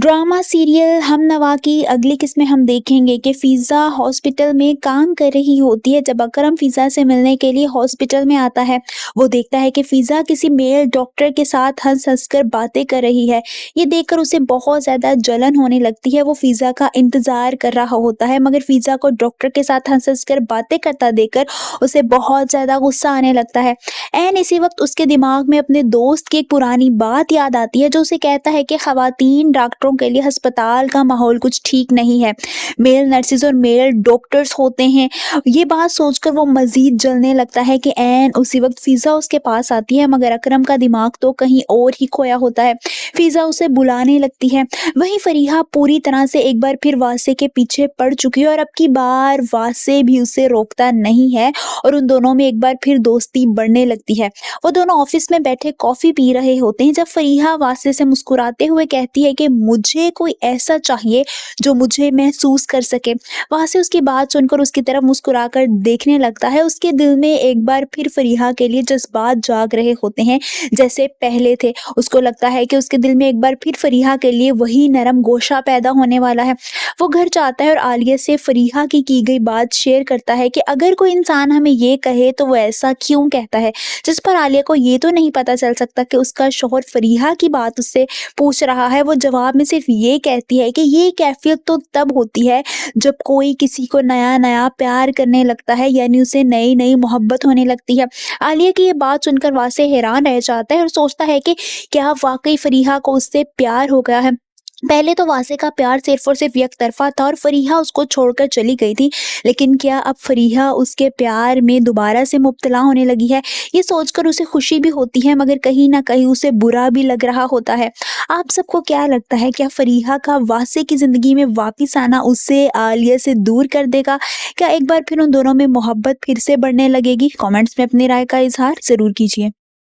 Drama serial हम नवा की अगली किस्त में हम देखेंगे कि फ़िज़ा हॉस्पिटल में काम कर रही होती है। जब अकरम फ़िज़ा से मिलने के लिए हॉस्पिटल में आता है, वो देखता है कि फ़िज़ा किसी मेल डॉक्टर के साथ हंस-हंस कर बातें कर रही है। ये देखकर उसे बहुत ज़्यादा जलन होने लगती है। वो फ़िज़ा का इंतज़ार कर रहा होता है, मगर फ़िज़ा को डॉक्टर के साथ हंस-हंस कर बातें करता देखकर उसे बहुत ज़्यादा गुस्सा आने लगता है। ऐन इसी वक़्त उसके दिमाग में अपने दोस्त की एक पुरानी बात याद आती है, जो उसे कहता है कि ख़वातीन डॉक्टरों के लिए अस्पताल का माहौल कुछ ठीक नहीं है। मेल नर्सेज़ और मेल डॉक्टर्स होते हैं। ये बात सोचकर वो मज़ीद जलने लगता है कि ऐन उसी वक़्त फ़िज़ा उसके पास आती है, मगर अकरम का दिमाग तो कहीं और ही खोया होता है। फ़िज़ा उसे बुलाने लगती है। वहीं फ़रीहा पूरी तरह से एक बार फिर वासे के पीछे पड़ चुकी है और अब की बार वासे भी उसे रोकता नहीं है और उन दोनों में एक बार फिर दोस्ती बढ़ने लगती है। वो दोनों ऑफिस में बैठे कॉफ़ी पी रहे होते हैं, जब फ़रीहा वासे से मुस्कुराते हुए कहती है कि मुझे कोई ऐसा चाहिए जो मुझे महसूस कर सके। वासे उसकी बात सुनकर उसकी तरफ मुस्कुराकर देखने लगता है। उसके दिल में एक बार फिर फ़रीहा के लिए जज़्बात जाग रहे होते हैं, जैसे पहले थे। उसको लगता है कि उसके दिल में एक बार फिर फ़रीहा के लिए वही नरम गोशा पैदा होने वाला है। वो घर जाता है और आलिया से फ़रीहा की गई बात शेयर करता है कि अगर कोई इंसान हमें ये कहे तो वो ऐसा क्यों कहता है, जिस पर आलिया को ये तो नहीं पता चल सकता कि उसका शौहर फ़रीहा की बात उससे पूछ रहा है। वो जवाब में सिर्फ ये कहती है कि ये कैफ़ियत तो तब होती है जब कोई किसी को नया-नया प्यार करने लगता है, यानी उसे नई-नई मोहब्बत होने लगती है। आलिया की ये बात सुनकर वासे हैरान रह जाता है और सोचता है कि क्या वाक़ई फ़रीहा को उससे प्यार हो गया है। पहले तो वासे का प्यार सिर्फ़ और सिर्फ़ एक तरफ़ा था और फ़रीहा उसको छोड़कर चली गई थी, लेकिन क्या अब फ़रीहा उसके प्यार में दोबारा से मुब्तला होने लगी है? ये सोचकर उसे खुशी भी होती है, मगर कहीं न कहीं उसे बुरा भी लग रहा होता है। आप सबको क्या लगता है, क्या फ़रीहा का वासे की ज़िंदगी में वापिस आना उसे आलिया से दूर कर देगा? क्या एक बार फिर उन दोनों में मोहब्बत फिर से बढ़ने लगेगी? कमेंट्स में अपनी राय का इज़हार ज़रूर कीजिए।